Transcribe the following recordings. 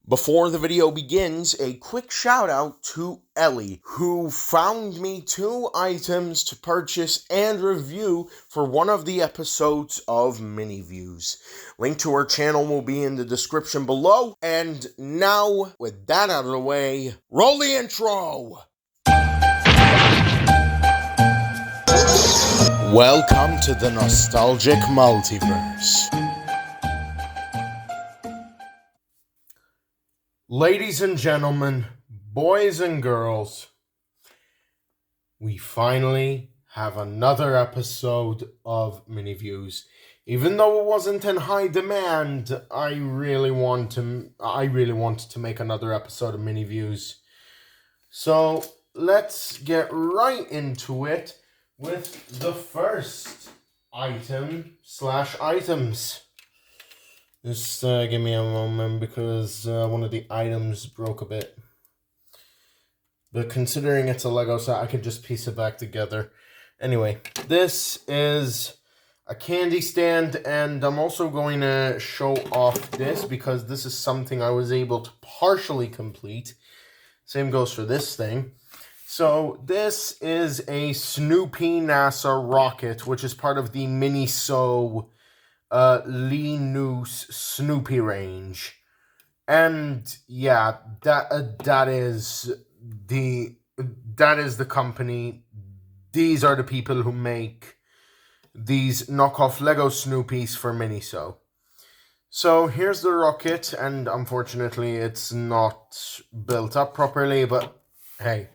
Before the video begins, a quick shout out to Ellie, who found me 2 items to purchase and review for one of the episodes of Mini Views. Link to her channel will be in the description below. And now, with that out of the way, roll the intro! Welcome to the Nostalgic Multiverse. Ladies and gentlemen, boys and girls, we finally have another episode of Mini Views. Even though it wasn't in high demand, I really wanted to make another episode of Mini Views. So let's get right into it with the first item/items. Just give me a moment because one of the items broke a bit. But considering it's a Lego set, I could just piece it back together. Anyway, this is a candy stand, and I'm also going to show off this because this is something I was able to partially complete. Same goes for this thing. So this is a Snoopy NASA rocket, which is part of the Miniso Linus Snoopy range. And yeah, that is the company. These are the people who make these knockoff Lego Snoopies for Miniso. So here's the rocket, and unfortunately it's not built up properly, but hey,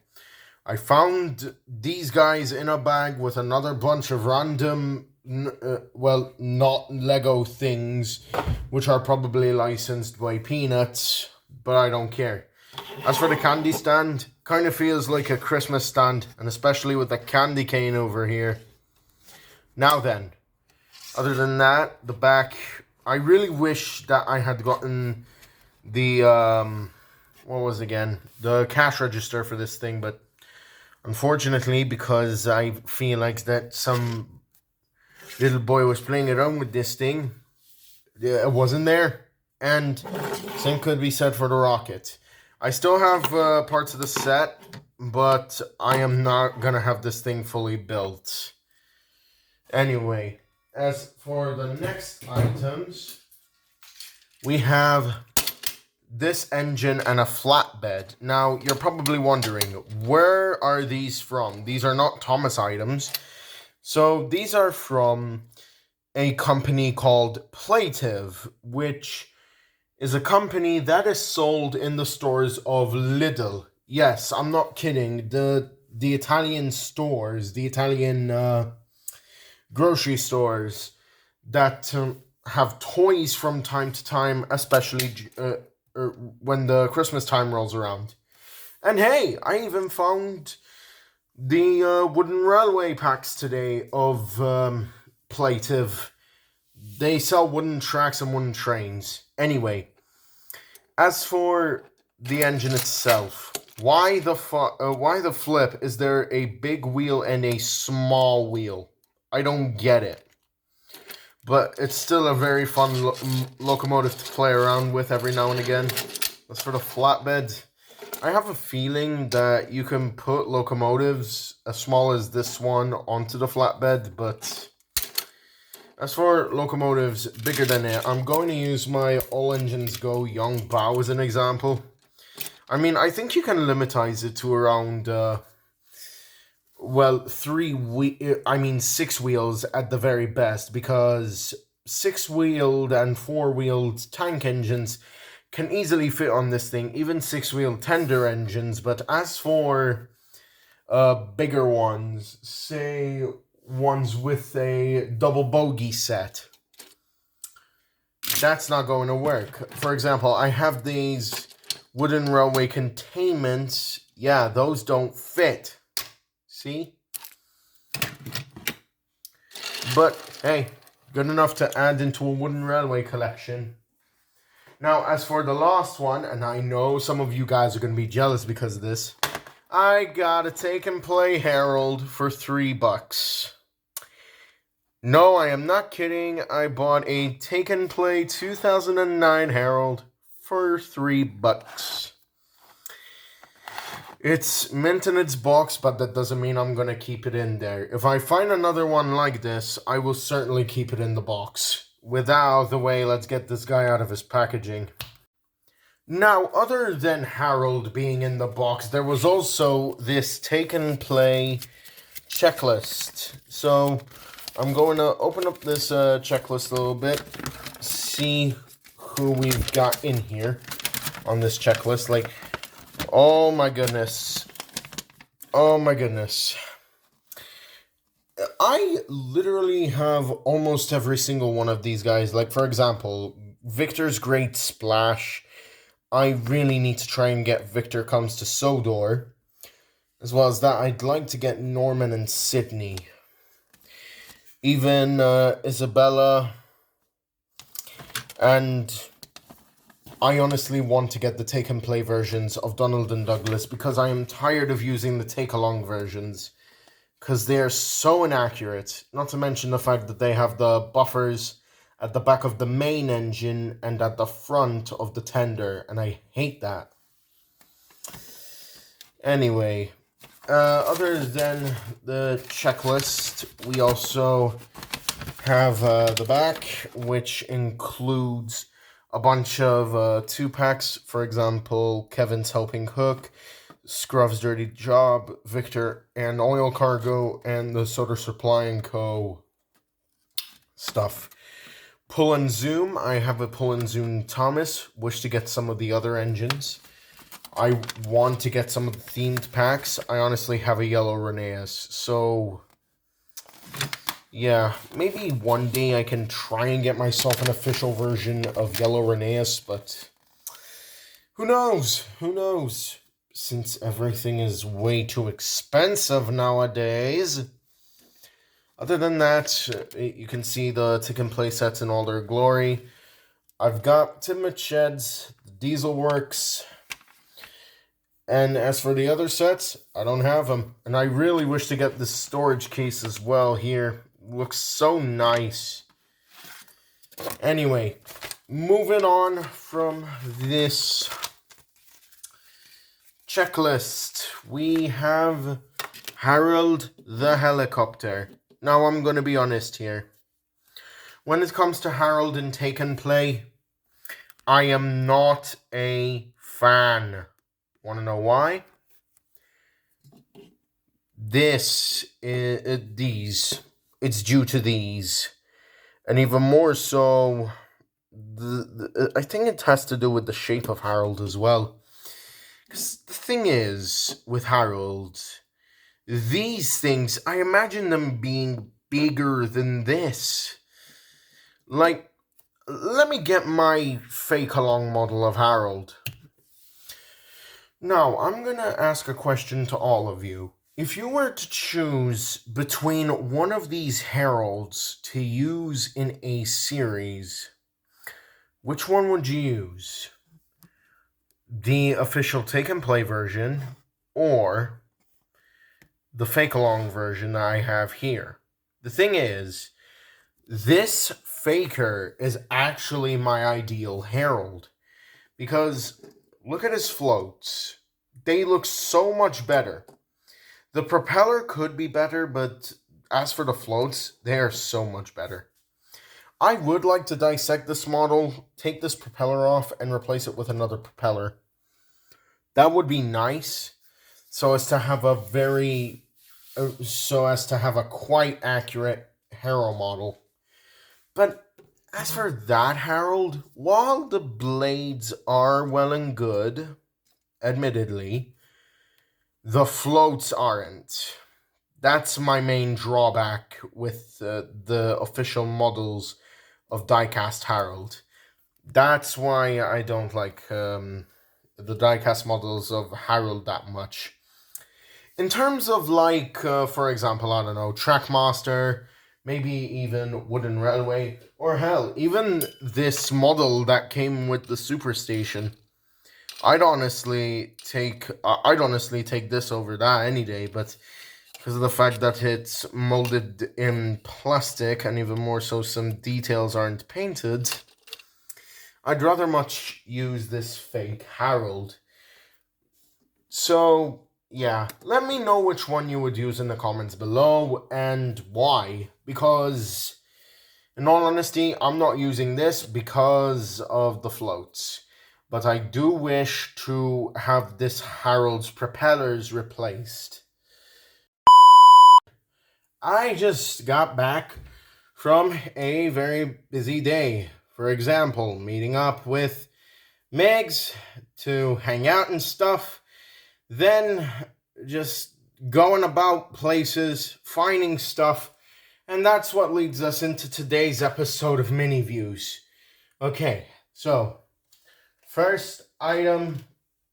I found these guys in a bag with another bunch of random not Lego things, which are probably licensed by Peanuts, but I don't care. As for the candy stand, kind of feels like a Christmas stand, and especially with the candy cane over here. Now then, other than that, the back, I really wish that I had gotten the, the cash register for this thing, but unfortunately, because I feel like that some little boy was playing around with this thing, it wasn't there. And same could be said for the rocket. I still have parts of the set, but I am not going to have this thing fully built. Anyway, as for the next items, we have this engine and a flatbed. Now, you're probably wondering, where are these from? These are not Thomas items. So these are from a company called Playtiv, which is a company that is sold in the stores of Lidl. Yes, I'm not kidding. The Italian stores, the Italian grocery stores that have toys from time to time, especially when the Christmas time rolls around. And hey, I even found the wooden railway packs today of Playtiv. They sell wooden tracks and wooden trains. Anyway, as for the engine itself, why the flip is there a big wheel and a small wheel? I don't get it. But it's still a very fun locomotive to play around with every now and again. As for the flatbed, I have a feeling that you can put locomotives as small as this one onto the flatbed, but as for locomotives bigger than it, I'm going to use my All Engines Go Yongbao as an example. I mean, I think you can limitize it to around, 6 wheels at the very best, because 6-wheeled and 4-wheeled tank engines can easily fit on this thing, even 6-wheel tender engines. But as for bigger ones, say ones with a double bogie set, that's not going to work. For example, I have these wooden railway containments. Yeah, those don't fit. See? But hey, good enough to add into a wooden railway collection. Now, as for the last one, and I know some of you guys are going to be jealous because of this, I got a Take and Play Harold for $3. No, I am not kidding. I bought a Take and Play 2009 Harold for $3. It's mint in its box, but that doesn't mean I'm gonna keep it in there. If I find another one like this, I will certainly keep it in the box. With that out of the way, let's get this guy out of his packaging. Now, other than Harold being in the box, there was also this Take and Play checklist. So, I'm going to open up this checklist a little bit, see who we've got in here on this checklist. Like, oh my goodness. Oh my goodness. I literally have almost every single one of these guys. Like, for example, Victor's Great Splash. I really need to try and get Victor Comes to Sodor. As well as that, I'd like to get Norman and Sydney. Even Isabella. And I honestly want to get the Take and Play versions of Donald and Douglas because I am tired of using the Take Along versions. Because they are so inaccurate. Not to mention the fact that they have the buffers at the back of the main engine and at the front of the tender. And I hate that. Anyway, other than the checklist, we also have the back, which includes a bunch of 2-packs. For example, Kevin's Helping Hook, Scruff's Dirty Job, Victor and Oil Cargo, and the Soda Supply & Co. stuff. Pull and Zoom, I have a Pull and Zoom Thomas, wish to get some of the other engines. I want to get some of the themed packs. I honestly have a Yellow Rheneas, so yeah, maybe one day I can try and get myself an official version of Yellow Rheneas, but who knows? Who knows? Since everything is way too expensive nowadays. Other than that, you can see the Tick and Play sets in all their glory. I've got Tim Sheds, the Diesel Works, and as for the other sets, I don't have them. And I really wish to get this storage case as well here. Looks so nice. Anyway, moving on from this checklist, we have Harold the Helicopter. Now, I'm going to be honest here. When it comes to Harold and Take and Play, I am not a fan. Want to know why? It's due to these. And even more so, I think it has to do with the shape of Harold as well. Because the thing is, with Harold, these things, I imagine them being bigger than this. Like, let me get my fake along model of Harold. Now, I'm going to ask a question to all of you. If you were to choose between one of these Heralds to use in a series, which one would you use? The official Take and Play version or the fake along version that I have here? The thing is, this faker is actually my ideal Herald because look at his floats. They look so much better. The propeller could be better, but as for the floats, they are so much better. I would like to dissect this model, take this propeller off, and replace it with another propeller. That would be nice, so as to have a quite accurate Harrow model. But as for that Harold, while the blades are well and good, admittedly, the floats aren't. That's my main drawback with the official models of Diecast Harold. That's why I don't like the diecast models of Harold that much. In terms of like, for example, I don't know, Trackmaster, maybe even Wooden Railway, or hell, even this model that came with the Superstation. I'd honestly take this over that any day, but because of the fact that it's molded in plastic and even more so some details aren't painted, I'd rather much use this fake Harold. So, yeah, let me know which one you would use in the comments below and why. Because, in all honesty, I'm not using this because of the floats. But I do wish to have this Harold's propellers replaced. I just got back from a very busy day. For example, meeting up with Megs to hang out and stuff. Then just going about places, finding stuff. And that's what leads us into today's episode of Mini Views. Okay, so first item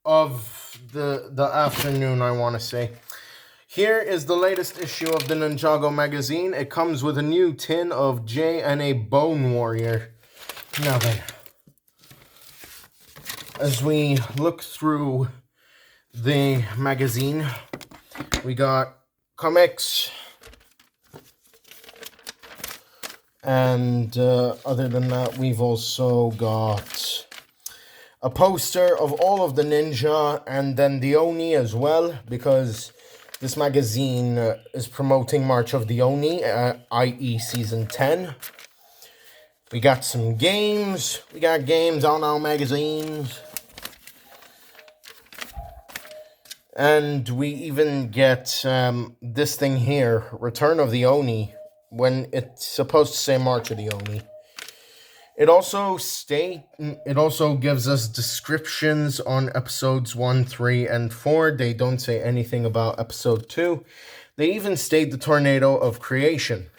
of the afternoon, I want to say. Here is the latest issue of the Ninjago magazine. It comes with a new tin of Jay and a Bone Warrior. Now then, as we look through the magazine, we got comics, and other than that, we've also got a poster of all of the ninja and then the Oni as well, because this magazine is promoting March of the Oni, i.e. Season 10. We got some games. We got games on our magazines. And we even get this thing here, Return of the Oni, when it's supposed to say March of the Oni. It also gives us descriptions on episodes 1, 3, and 4. They don't say anything about episode 2. They even state the Tornado of Creation.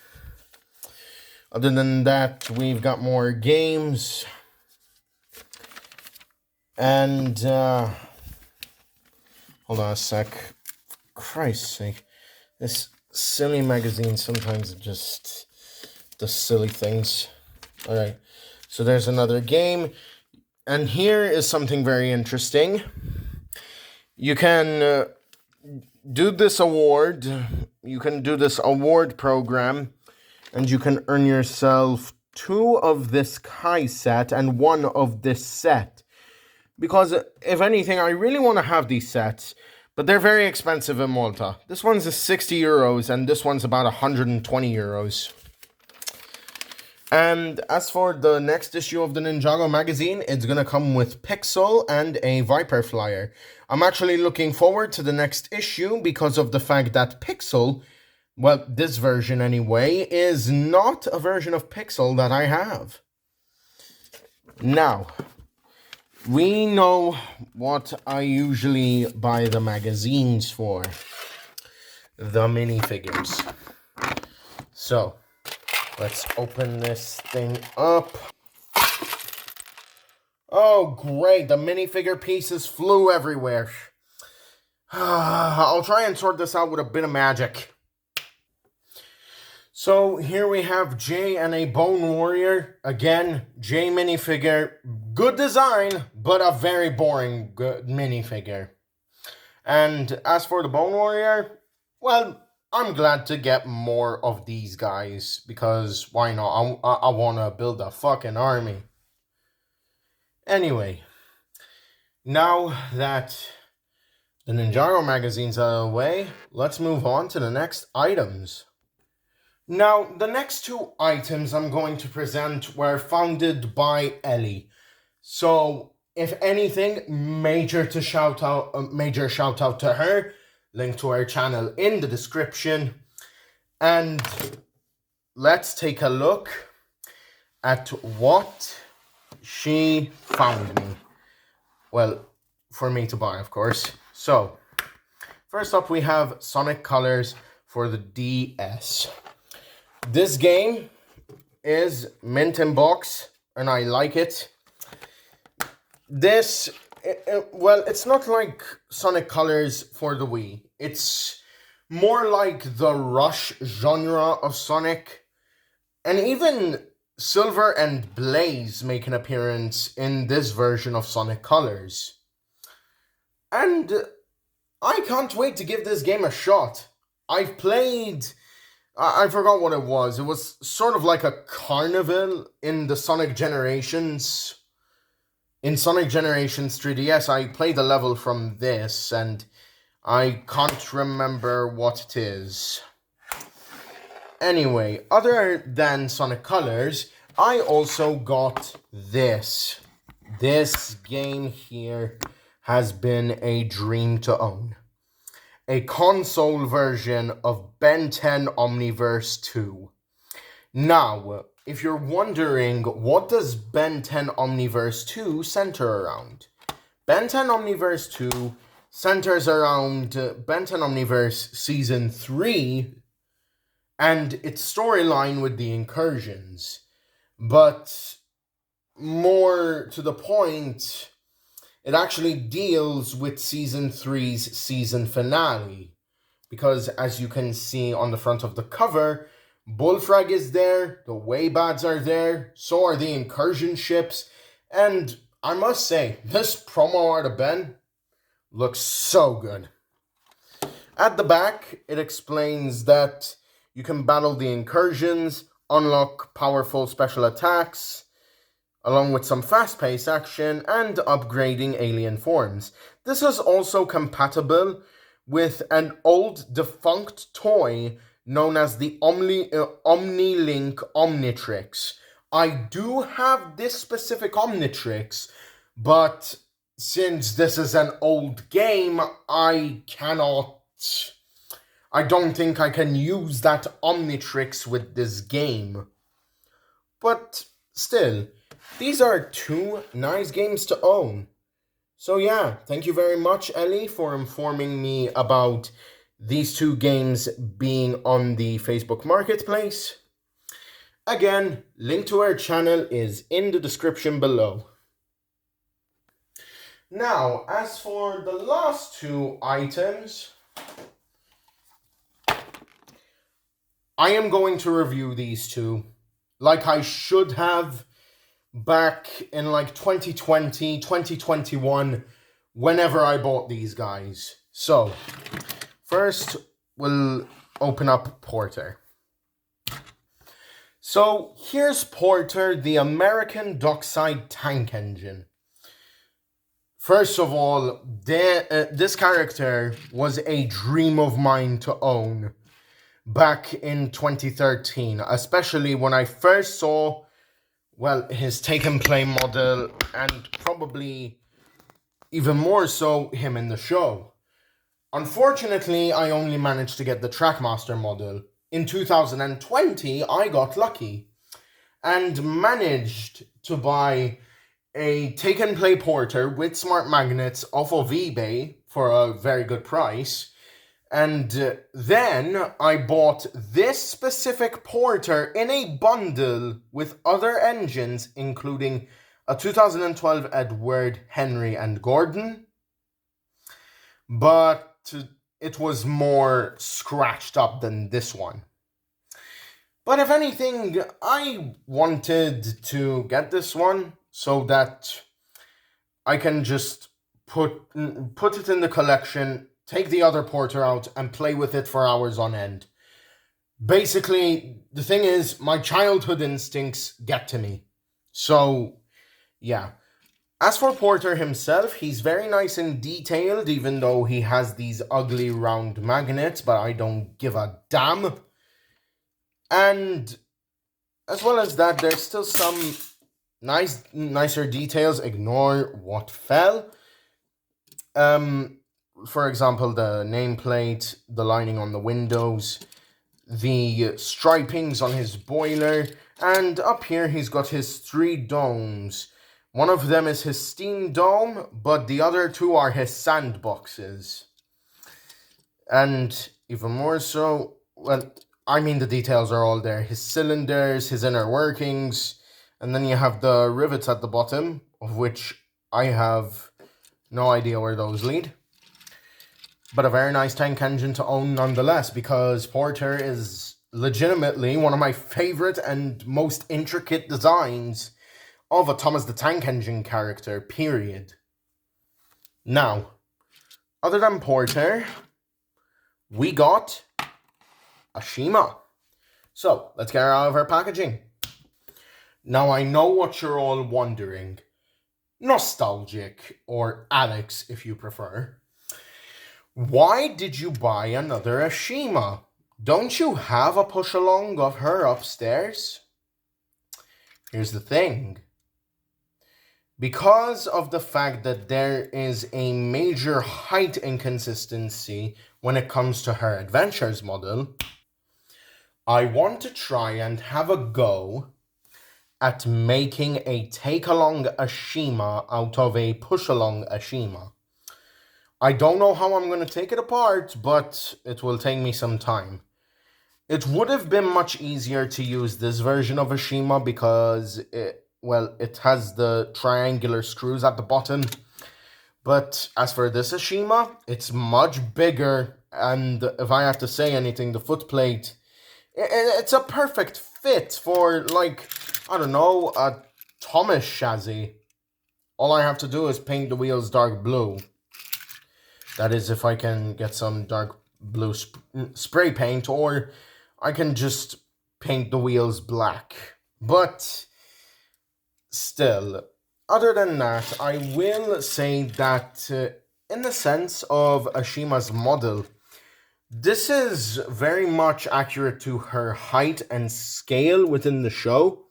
Other than that, we've got more games. And, hold on a sec. For Christ's sake. This silly magazine sometimes just does silly things. Alright. So there's another game, and here is something very interesting. You can do this award, program, and you can earn yourself 2 of this Kai set and 1 of this set. Because, if anything, I really want to have these sets, but they're very expensive in Malta. This one's is 60 euros, and this one's about 120 euros. And as for the next issue of the Ninjago magazine, it's going to come with Pixel and a Viper Flyer. I'm actually looking forward to the next issue because of the fact that Pixel, well, this version anyway, is not a version of Pixel that I have. Now, we know what I usually buy the magazines for. The minifigures. So, let's open this thing up. Oh, great. The minifigure pieces flew everywhere. I'll try and sort this out with a bit of magic. So, here we have Jay and a Bone Warrior. Again, Jay minifigure. Good design, but a very boring minifigure. And as for the Bone Warrior, well, I'm glad to get more of these guys, because why not? I want to build a fucking army. Anyway, now that the Ninjago magazine's out of the way, let's move on to the next items. Now, the next 2 items I'm going to present were founded by Ellie. So, if anything, major shout out to her. Link to her channel in the description. And let's take a look at what she found me. Well, for me to buy, of course. So, first up we have Sonic Colors for the DS. This game is mint in box, and I like it. This, well, it's not like Sonic Colors for the Wii. It's more like the Rush genre of Sonic. And even Silver and Blaze make an appearance in this version of Sonic Colors. And I can't wait to give this game a shot. I've played... I forgot what it was. It was sort of like a carnival in the Sonic Generations In Sonic Generations 3DS, I played a level from this, and I can't remember what it is. Anyway, other than Sonic Colors, I also got this. This game here has been a dream to own. A console version of Ben 10 Omniverse 2. Now, if you're wondering, what does Ben 10 Omniverse 2 center around? Ben 10 Omniverse 2 centers around Ben 10 Omniverse Season 3 and its storyline with the incursions. But more to the point, it actually deals with Season 3's season finale. Because as you can see on the front of the cover, Bullfrag is there, the Waybads are there, so are the incursion ships, and I must say, this promo art of Ben looks so good. At the back, it explains that you can battle the incursions, unlock powerful special attacks, along with some fast-paced action and upgrading alien forms. This is also compatible with an old defunct toy known as the OmniLink Omnitrix. I do have this specific Omnitrix, but since this is an old game, I don't think I can use that Omnitrix with this game. But still, these are two nice games to own. So yeah, thank you very much, Ellie, for informing me about these two games being on the Facebook Marketplace. Again, link to our channel is in the description below. Now, as for the last two items, I am going to review these two like I should have back in like 2020, 2021, whenever I bought these guys. So, first we'll open up Porter. So, here's Porter, the American Dockside Tank Engine. First of all, this character was a dream of mine to own back in 2013, especially when I first saw, well, his take and play model, and probably even more so, him in the show. Unfortunately, I only managed to get the Trackmaster model. In 2020, I got lucky and managed to buy a take and play Porter with smart magnets off of eBay for a very good price. And then I bought this specific Porter in a bundle with other engines, including a 2012 Edward, Henry, and Gordon. But it was more scratched up than this one. But if anything, I wanted to get this one so that I can just put it in the collection, take the other Porter out, and play with it for hours on end. Basically, the thing is, my childhood instincts get to me. So, yeah. As for Porter himself, he's very nice and detailed, even though he has these ugly round magnets, but I don't give a damn. And as well as that, there's still some nicer details. Ignore what fell. For example, the nameplate, the lining on the windows, the stripings on his boiler, and up here he's got his 3 domes. One of them is his steam dome, but the other 2 are his sandboxes. And even more so, well, I mean the details are all there. His cylinders, his inner workings, and then you have the rivets at the bottom, of which I have no idea where those lead. But a very nice tank engine to own nonetheless, because Porter is legitimately one of my favorite and most intricate designs of a Thomas the Tank Engine character, period. Now, other than Porter, we got Ashima. So, let's get her out of her packaging. Now, I know what you're all wondering. nostalgic, or Alex if you prefer. Why did you buy another Ashima? Don't you have a push along of her upstairs? Here's the thing. Because of the fact that there is a major height inconsistency when it comes to her adventures model, I want to try and have a go at making a take-along Ashima out of a push-along Ashima. I don't know how I'm going to take it apart, but it will take me some time. It would have been much easier to use this version of Ashima because it has the triangular screws at the bottom. But as for this Ashima, it's much bigger, and if I have to say anything, the footplate, it's a perfect fit for, like, I don't know, a Thomas chassis. All I have to do is paint the wheels dark blue. That is, if I can get some dark blue spray paint, or I can just paint the wheels black. But still, other than that, I will say that in the sense of Ashima's model, this is very much accurate to her height and scale within the show.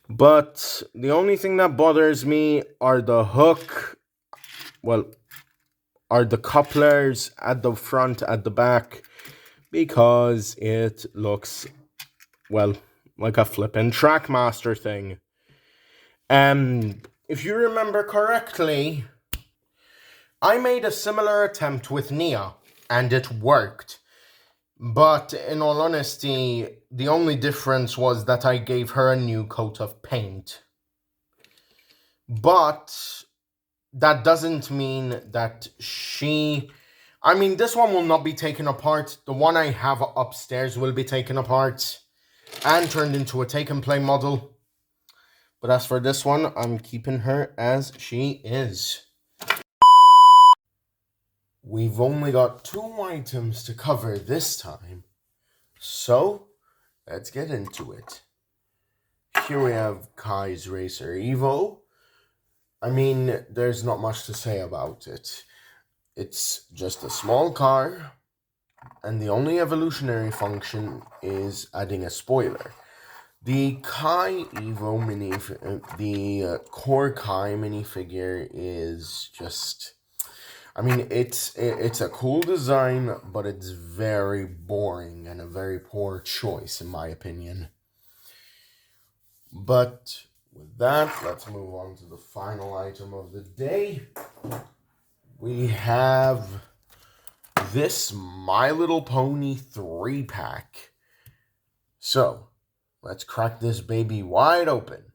But the only thing that bothers me are the hook, are the couplers at the front, at the back, because it looks, like a flippin' Trackmaster thing. If you remember correctly, I made a similar attempt with Nia, and it worked. But in all honesty, the only difference was that I gave her a new coat of paint. But that doesn't mean that this one will not be taken apart. The one I have upstairs will be taken apart and turned into a take-and-play model. But as for this one, I'm keeping her as she is. We've only got 2 items to cover this time, so let's get into it. Here we have Kai's Racer Evo. There's not much to say about it. It's just a small car, and the only evolutionary function is adding a spoiler. The Kai Evo the Core Kai minifigure is just, it's a cool design, but it's very boring and a very poor choice in my opinion. But with that, let's move on to the final item of the day. We have this My Little Pony 3-pack. So, let's crack this baby wide open.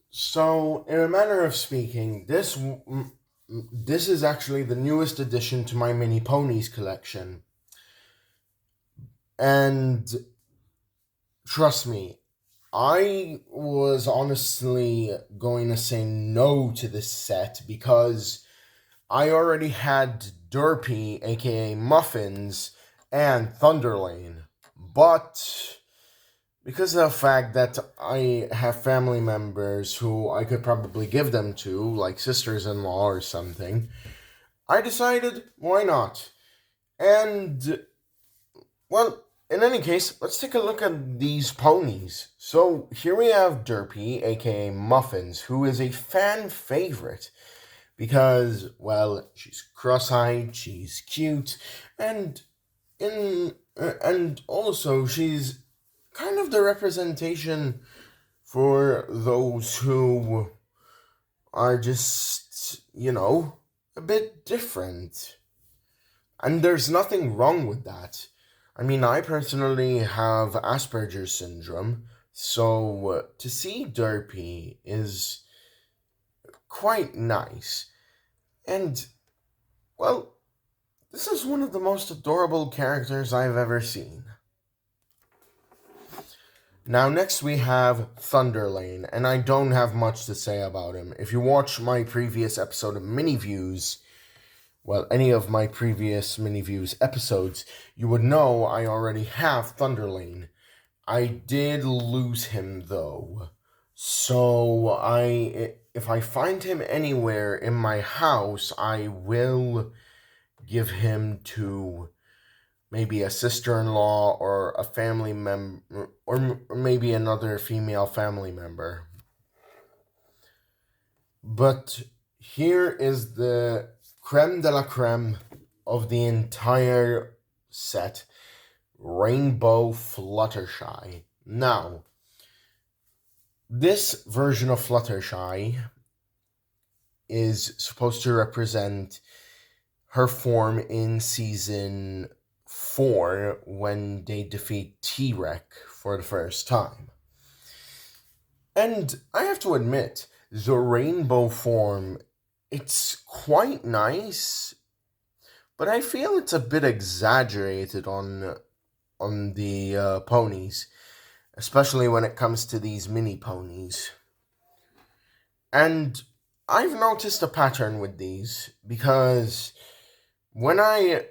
So, in a manner of speaking, this is actually the newest addition to my Mini Ponies collection. And trust me, I was honestly going to say no to this set because I already had Derpy, aka Muffins, and Thunderlane. But because of the fact that I have family members who I could probably give them to, like sisters-in-law or something, I decided, why not? And, in any case, let's take a look at these ponies. So, here we have Derpy, aka Muffins, who is a fan favorite. Because, she's cross-eyed, she's cute, and also she's kind of the representation for those who are just, a bit different. And there's nothing wrong with that. I personally have Asperger's syndrome, so to see Derpy is quite nice. And, this is one of the most adorable characters I've ever seen. Now, next we have Thunderlane, and I don't have much to say about him. If you watch my previous episode of Mini Views, any of my previous Mini Views episodes, you would know I already have Thunderlane. I did lose him, though. So if I find him anywhere in my house, I will give him to maybe a sister-in-law or a family member, or maybe another female family member. But here is the creme de la creme of the entire set, Rainbow Fluttershy. Now, this version of Fluttershy is supposed to represent her form in season 4 when they defeat T-Rex for the first time. And I have to admit, the rainbow form, it's quite nice, but I feel it's a bit exaggerated on the ponies, especially when it comes to these mini ponies. And I've noticed a pattern with these because when I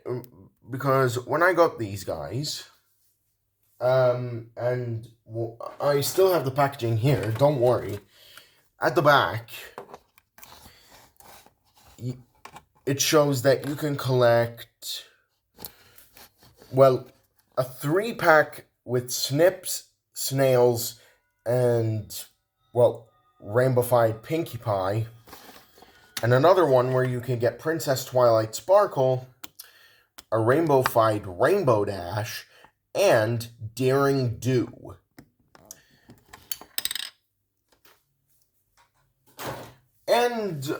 got these guys, and I still have the packaging here. Don't worry. At the back, it shows that you can collect, well, a 3-pack with Snips, Snails, and, well, Rainbow-fied Pinkie Pie, and another one where you can get Princess Twilight Sparkle, a Rainbow-fied Rainbow Dash, and Daring Do. And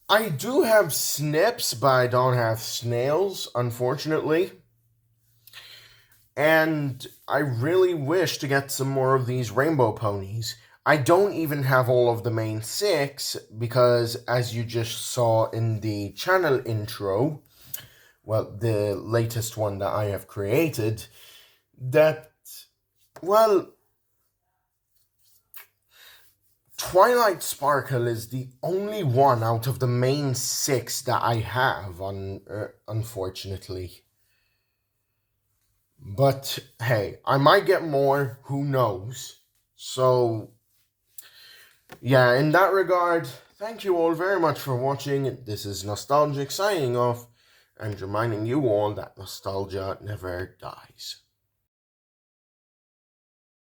I do have Snips, but I don't have Snails, unfortunately. And I really wish to get some more of these rainbow ponies. I don't even have all of the main 6, because as you just saw in the channel intro, well, the latest one that I have created, that, well, Twilight Sparkle is the only one out of the main 6 that I have, unfortunately. But hey, I might get more, who knows? So, yeah, in that regard, thank you all very much for watching. This is Nostalgic signing off, and reminding you all that nostalgia never dies.